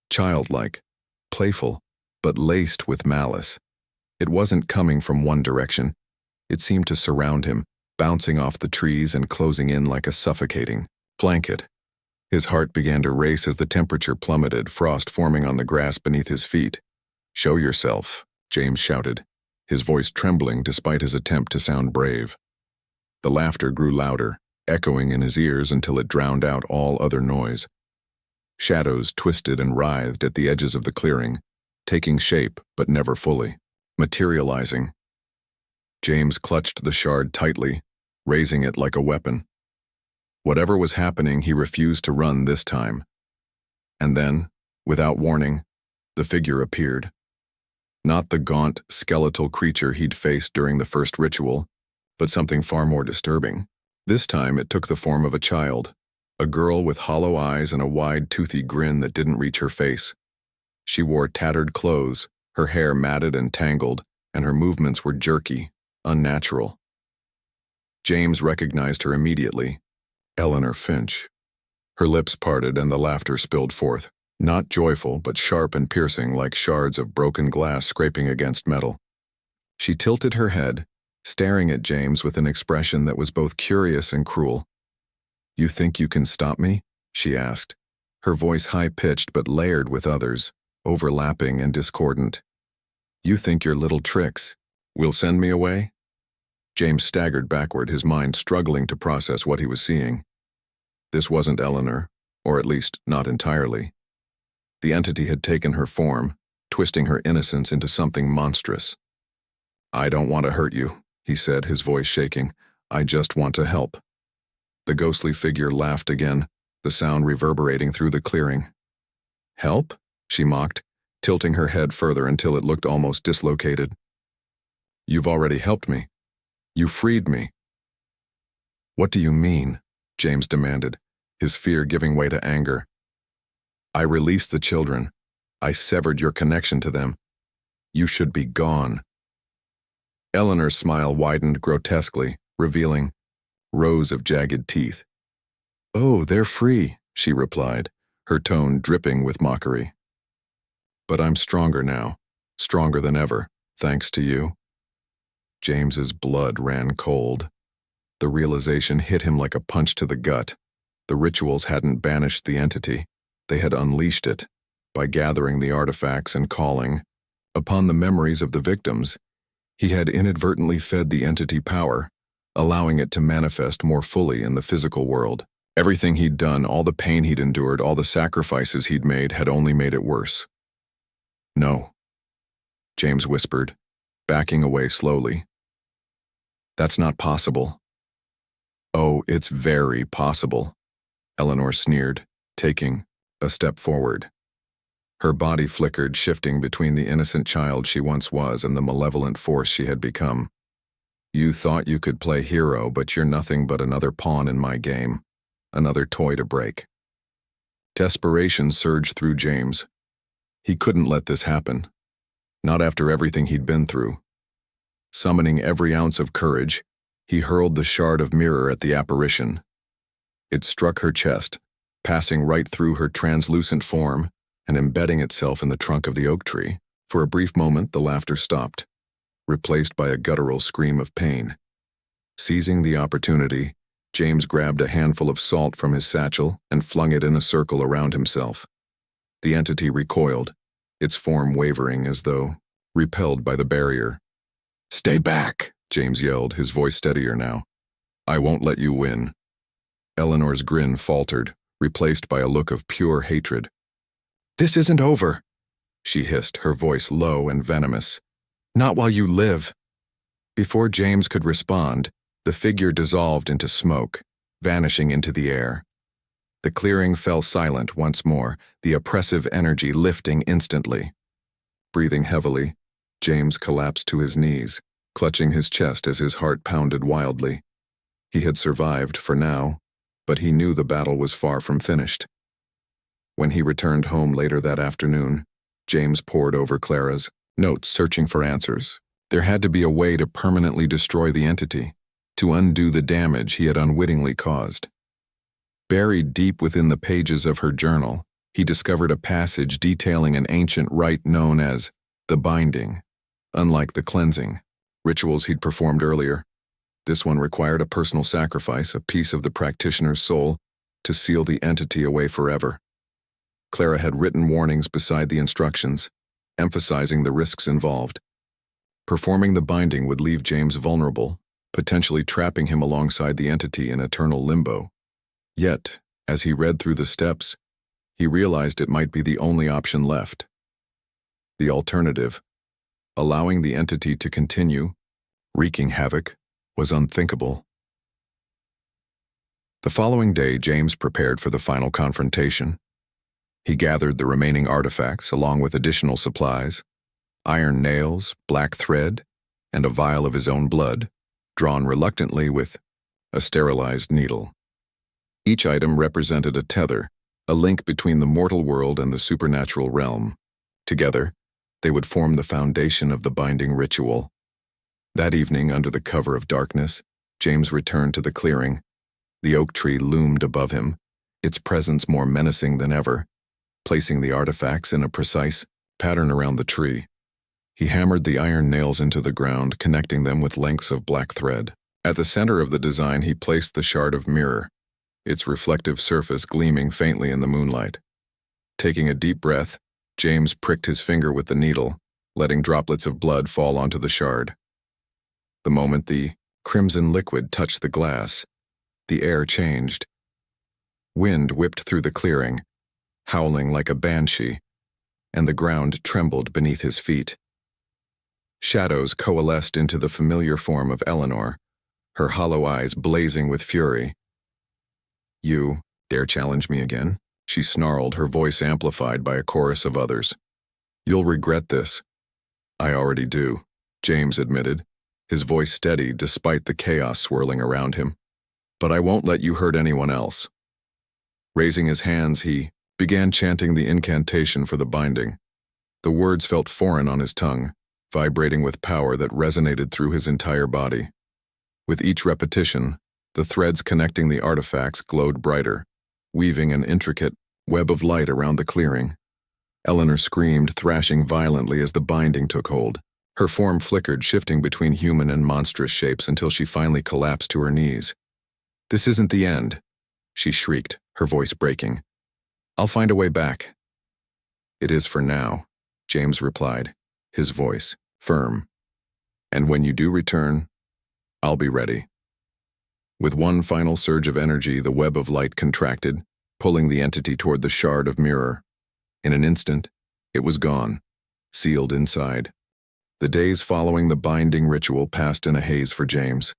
childlike, playful, but laced with malice. It wasn't coming from one direction. It seemed to surround him, bouncing off the trees and closing in like a suffocating blanket. His heart began to race as the temperature plummeted, frost forming on the grass beneath his feet. "Show yourself," James shouted, his voice trembling despite his attempt to sound brave. The laughter grew louder, echoing in his ears until it drowned out all other noise. Shadows twisted and writhed at the edges of the clearing, taking shape but never fully materializing. James clutched the shard tightly, raising it like a weapon. Whatever was happening, he refused to run this time. And then, without warning, the figure appeared. Not the gaunt, skeletal creature he'd faced during the first ritual, but something far more disturbing. This time it took the form of a child, a girl with hollow eyes and a wide, toothy grin that didn't reach her face. She wore tattered clothes, her hair matted and tangled, and her movements were jerky, unnatural. James recognized her immediately. Eleanor Finch. Her lips parted and the laughter spilled forth, not joyful but sharp and piercing like shards of broken glass scraping against metal. She tilted her head, staring at James with an expression that was both curious and cruel. "You think you can stop me?" she asked, her voice high-pitched but layered with others, overlapping and discordant. "You think your little tricks will send me away?" James staggered backward, his mind struggling to process what he was seeing. This wasn't Eleanor, or at least not entirely. The entity had taken her form, twisting her innocence into something monstrous. I don't want to hurt you, he said, his voice shaking. I just want to help. The ghostly figure laughed again, the sound reverberating through the clearing. Help? She mocked, tilting her head further until it looked almost dislocated. You've already helped me. You freed me. What do you mean? James demanded, his fear giving way to anger. I released the children. I severed your connection to them. You should be gone. Eleanor's smile widened grotesquely, revealing rows of jagged teeth. Oh, they're free, she replied, her tone dripping with mockery. But I'm stronger now, stronger than ever, thanks to you. James's blood ran cold. The realization hit him like a punch to the gut. The rituals hadn't banished the entity. They had unleashed it, by gathering the artifacts and calling upon the memories of the victims. He had inadvertently fed the entity power, allowing it to manifest more fully in the physical world. Everything he'd done, all the pain he'd endured, all the sacrifices he'd made had only made it worse. No, James whispered, backing away slowly. That's not possible. Oh, it's very possible, Eleanor sneered, taking a step forward. Her body flickered, shifting between the innocent child she once was and the malevolent force she had become. You thought you could play hero, but you're nothing but another pawn in my game, another toy to break. Desperation surged through James. He couldn't let this happen, not after everything he'd been through. Summoning every ounce of courage, he hurled the shard of mirror at the apparition. It struck her chest, passing right through her translucent form and embedding itself in the trunk of the oak tree. For a brief moment, the laughter stopped, replaced by a guttural scream of pain. Seizing the opportunity, James grabbed a handful of salt from his satchel and flung it in a circle around himself. The entity recoiled, its form wavering as though repelled by the barrier. Stay back, James yelled, his voice steadier now. I won't let you win. Eleanor's grin faltered, replaced by a look of pure hatred. This isn't over, she hissed, her voice low and venomous. Not while you live. Before James could respond, the figure dissolved into smoke, vanishing into the air. The clearing fell silent once more, the oppressive energy lifting instantly. Breathing heavily, James collapsed to his knees, clutching his chest as his heart pounded wildly. He had survived for now, but he knew the battle was far from finished. When he returned home later that afternoon, James pored over Clara's notes, searching for answers. There had to be a way to permanently destroy the entity, to undo the damage he had unwittingly caused. Buried deep within the pages of her journal, he discovered a passage detailing an ancient rite known as the binding. Unlike the cleansing rituals he'd performed earlier, this one required a personal sacrifice, a piece of the practitioner's soul, to seal the entity away forever. Clara had written warnings beside the instructions, emphasizing the risks involved. Performing the binding would leave James vulnerable, potentially trapping him alongside the entity in eternal limbo. Yet, as he read through the steps, he realized it might be the only option left. The alternative, allowing the entity to continue wreaking havoc, was unthinkable. The following day, James prepared for the final confrontation. He gathered the remaining artifacts along with additional supplies, iron nails, black thread, and a vial of his own blood, drawn reluctantly with a sterilized needle. Each item represented a tether, a link between the mortal world and the supernatural realm. Together, they would form the foundation of the binding ritual. That evening, under the cover of darkness, James returned to the clearing. The oak tree loomed above him, its presence more menacing than ever. Placing the artifacts in a precise pattern around the tree, he hammered the iron nails into the ground, connecting them with lengths of black thread. At the center of the design, he placed the shard of mirror, its reflective surface gleaming faintly in the moonlight. Taking a deep breath, James pricked his finger with the needle, letting droplets of blood fall onto the shard. The moment the crimson liquid touched the glass, the air changed. Wind whipped through the clearing, howling like a banshee, and the ground trembled beneath his feet. Shadows coalesced into the familiar form of Eleanor, her hollow eyes blazing with fury. "You dare challenge me again?" she snarled, her voice amplified by a chorus of others. "You'll regret this." "I already do," James admitted, his voice steady despite the chaos swirling around him. "But I won't let you hurt anyone else." Raising his hands, he began chanting the incantation for the binding. The words felt foreign on his tongue, vibrating with power that resonated through his entire body. With each repetition, the threads connecting the artifacts glowed brighter, weaving an intricate web of light around the clearing. Eleanor screamed, thrashing violently as the binding took hold. Her form flickered, shifting between human and monstrous shapes until she finally collapsed to her knees. "This isn't the end," she shrieked, her voice breaking. "I'll find a way back." "It is for now," James replied, his voice firm. "And when you do return, I'll be ready." With one final surge of energy, the web of light contracted, pulling the entity toward the shard of mirror. In an instant, it was gone, sealed inside. The days following the binding ritual passed in a haze for James.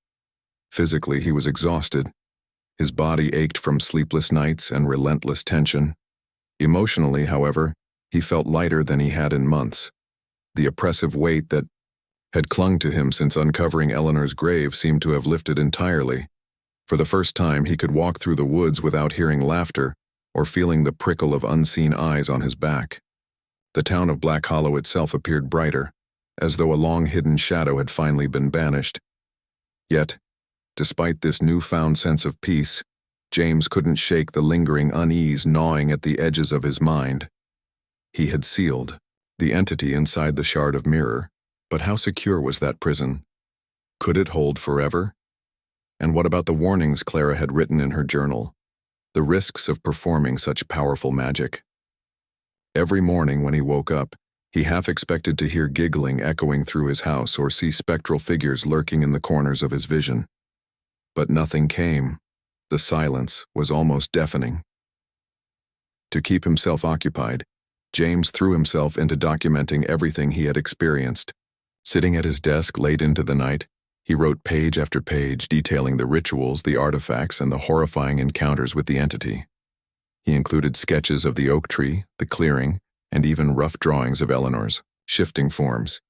Physically, he was exhausted. His body ached from sleepless nights and relentless tension. Emotionally, however, he felt lighter than he had in months. The oppressive weight that had clung to him since uncovering Eleanor's grave seemed to have lifted entirely. For the first time, he could walk through the woods without hearing laughter or feeling the prickle of unseen eyes on his back. The town of Black Hollow itself appeared brighter, as though a long-hidden shadow had finally been banished. Yet, despite this newfound sense of peace, James couldn't shake the lingering unease gnawing at the edges of his mind. He had sealed the entity inside the shard of mirror, but how secure was that prison? Could it hold forever? And what about the warnings Clara had written in her journal? The risks of performing such powerful magic? Every morning when he woke up, he half expected to hear giggling echoing through his house or see spectral figures lurking in the corners of his vision. But nothing came. The silence was almost deafening. To keep himself occupied, James threw himself into documenting everything he had experienced. Sitting at his desk late into the night, he wrote page after page detailing the rituals, the artifacts, and the horrifying encounters with the entity. He included sketches of the oak tree, the clearing, and even rough drawings of Eleanor's shifting forms.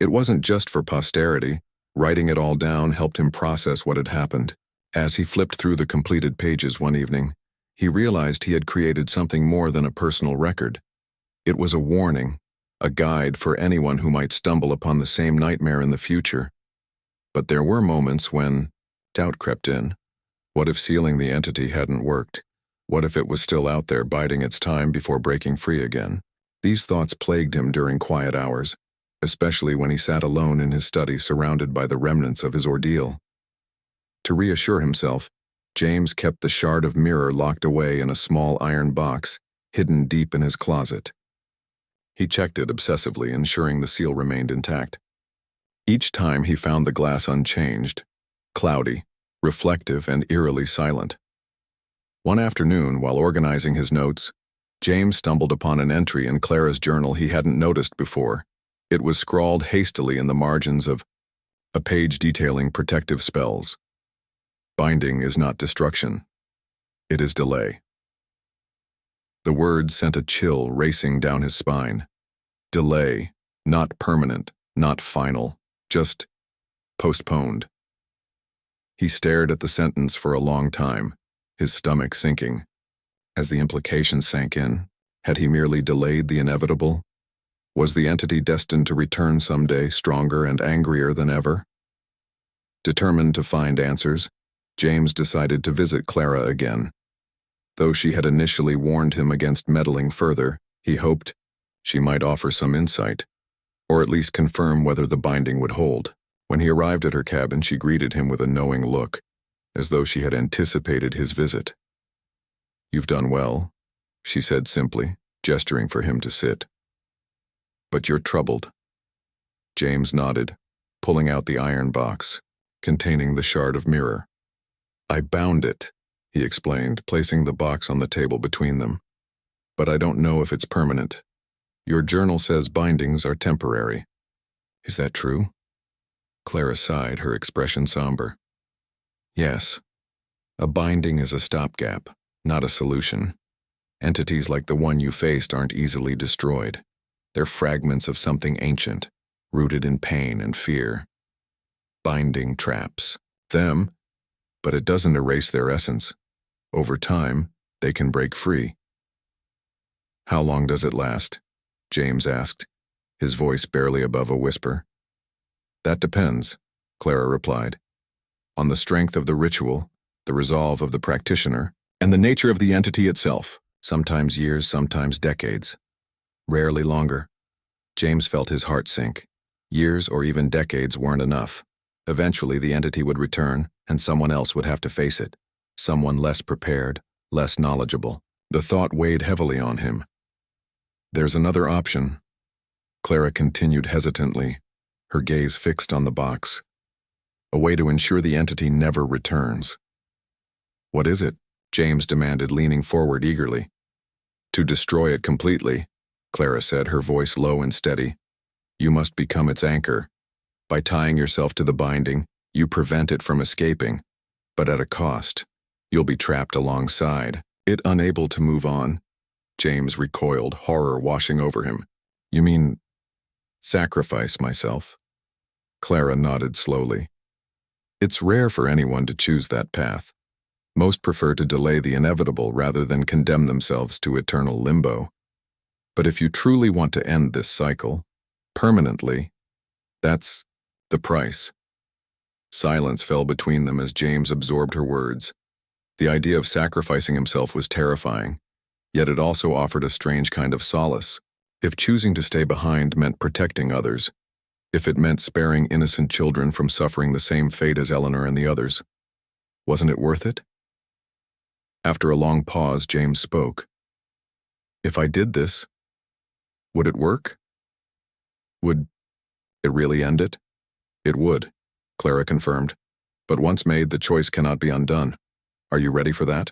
It wasn't just for posterity. Writing it all down helped him process what had happened. As he flipped through the completed pages one evening, he realized he had created something more than a personal record. It was a warning, a guide for anyone who might stumble upon the same nightmare in the future. But there were moments when doubt crept in. What if sealing the entity hadn't worked? What if it was still out there biding its time before breaking free again? These thoughts plagued him during quiet hours, especially when he sat alone in his study surrounded by the remnants of his ordeal. To reassure himself, James kept the shard of mirror locked away in a small iron box, hidden deep in his closet. He checked it obsessively, ensuring the seal remained intact. Each time he found the glass unchanged, cloudy, reflective, and eerily silent. One afternoon, while organizing his notes, James stumbled upon an entry in Clara's journal he hadn't noticed before. It was scrawled hastily in the margins of a page detailing protective spells. "Binding is not destruction. It is delay." The words sent a chill racing down his spine. Delay, not permanent, not final, just postponed. He stared at the sentence for a long time, his stomach sinking. As the implication sank in, had he merely delayed the inevitable? Was the entity destined to return someday, stronger and angrier than ever? Determined to find answers, James decided to visit Clara again. Though she had initially warned him against meddling further, he hoped she might offer some insight, or at least confirm whether the binding would hold. When he arrived at her cabin, she greeted him with a knowing look, as though she had anticipated his visit. "You've done well," she said simply, gesturing for him to sit. "But you're troubled." James nodded, pulling out the iron box containing the shard of mirror. "I bound it," he explained, placing the box on the table between them. "But I don't know if it's permanent. Your journal says bindings are temporary." Is that true? Clara sighed, her expression somber. Yes. A binding is a stopgap, not a solution. Entities like the one you faced aren't easily destroyed. They're fragments of something ancient, rooted in pain and fear. Binding traps them, but it doesn't erase their essence. Over time, they can break free. How long does it last? James asked, his voice barely above a whisper. That depends, Clara replied, on the strength of the ritual, the resolve of the practitioner, and the nature of the entity itself. Sometimes years, sometimes decades. Rarely longer. James felt his heart sink. Years or even decades weren't enough. Eventually the entity would return, and someone else would have to face it. Someone less prepared, less knowledgeable. The thought weighed heavily on him. There's another option. Clara continued hesitantly, her gaze fixed on the box. A way to ensure the entity never returns. What is it? James demanded, leaning forward eagerly. To destroy it completely, Clara said, her voice low and steady. You must become its anchor. By tying yourself to the binding, you prevent it from escaping, but at a cost. You'll be trapped alongside it, unable to move on. James recoiled, horror washing over him. You mean sacrifice myself? Clara nodded slowly. It's rare for anyone to choose that path. Most prefer to delay the inevitable rather than condemn themselves to eternal limbo. But if you truly want to end this cycle, permanently, that's the price. Silence fell between them as James absorbed her words. The idea of sacrificing himself was terrifying, yet it also offered a strange kind of solace. If choosing to stay behind meant protecting others, if it meant sparing innocent children from suffering the same fate as Eleanor and the others, wasn't it worth it? After a long pause, James spoke. If I did this, would it work? Would it really end it? It would, Clara confirmed. But once made, the choice cannot be undone. Are you ready for that?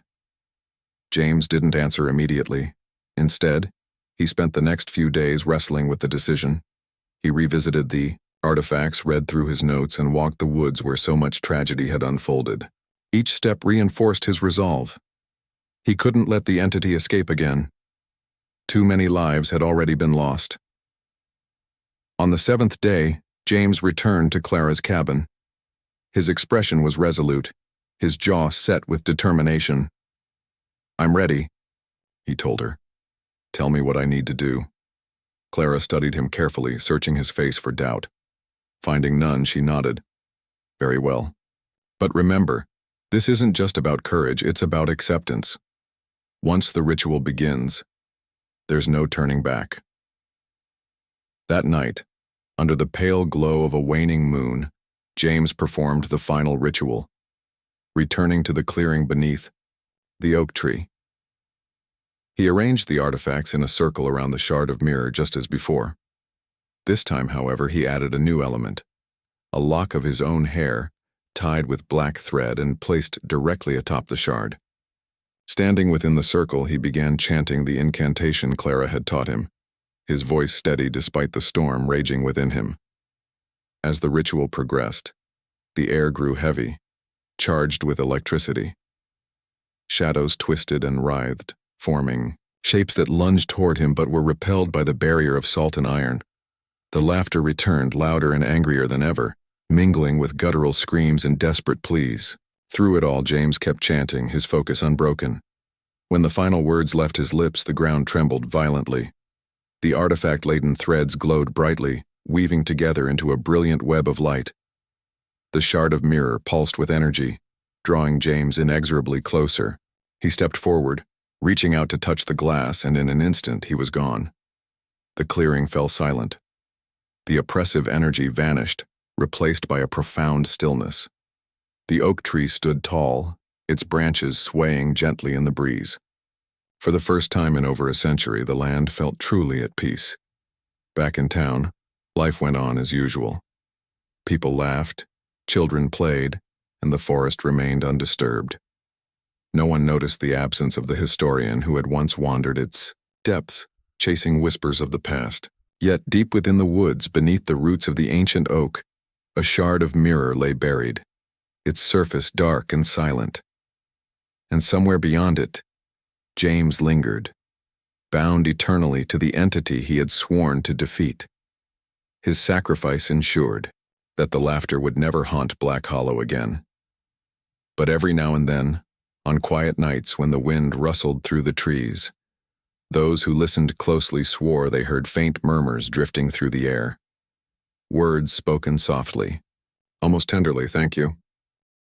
James didn't answer immediately. Instead, he spent the next few days wrestling with the decision. He revisited the artifacts, read through his notes, and walked the woods where so much tragedy had unfolded. Each step reinforced his resolve. He couldn't let the entity escape again. Too many lives had already been lost. On the 7th day, James returned to Clara's cabin. His expression was resolute, his jaw set with determination. I'm ready, he told her. Tell me what I need to do. Clara studied him carefully, searching his face for doubt. Finding none, she nodded. Very well. But remember, this isn't just about courage, it's about acceptance. Once the ritual begins, there's no turning back. That night, under the pale glow of a waning moon, James performed the final ritual, returning to the clearing beneath the oak tree. He arranged the artifacts in a circle around the shard of mirror just as before. This time, however, he added a new element, a lock of his own hair, tied with black thread and placed directly atop the shard. Standing within the circle, he began chanting the incantation Clara had taught him, his voice steady despite the storm raging within him. As the ritual progressed, the air grew heavy, charged with electricity. Shadows twisted and writhed, forming shapes that lunged toward him but were repelled by the barrier of salt and iron. The laughter returned, louder and angrier than ever, mingling with guttural screams and desperate pleas. Through it all, James kept chanting, his focus unbroken. When the final words left his lips, the ground trembled violently. The artifact-laden threads glowed brightly, weaving together into a brilliant web of light. The shard of mirror pulsed with energy, drawing James inexorably closer. He stepped forward, reaching out to touch the glass, and in an instant he was gone. The clearing fell silent. The oppressive energy vanished, replaced by a profound stillness. The oak tree stood tall, its branches swaying gently in the breeze. For the first time in over a century, the land felt truly at peace. Back in town, life went on as usual. People laughed, children played, and the forest remained undisturbed. No one noticed the absence of the historian who had once wandered its depths, chasing whispers of the past. Yet deep within the woods, beneath the roots of the ancient oak, a shard of mirror lay buried, its surface dark and silent. And somewhere beyond it, James lingered, bound eternally to the entity he had sworn to defeat. His sacrifice ensured that the laughter would never haunt Black Hollow again. But every now and then, on quiet nights when the wind rustled through the trees, those who listened closely swore they heard faint murmurs drifting through the air. Words spoken softly, almost tenderly, "Thank you.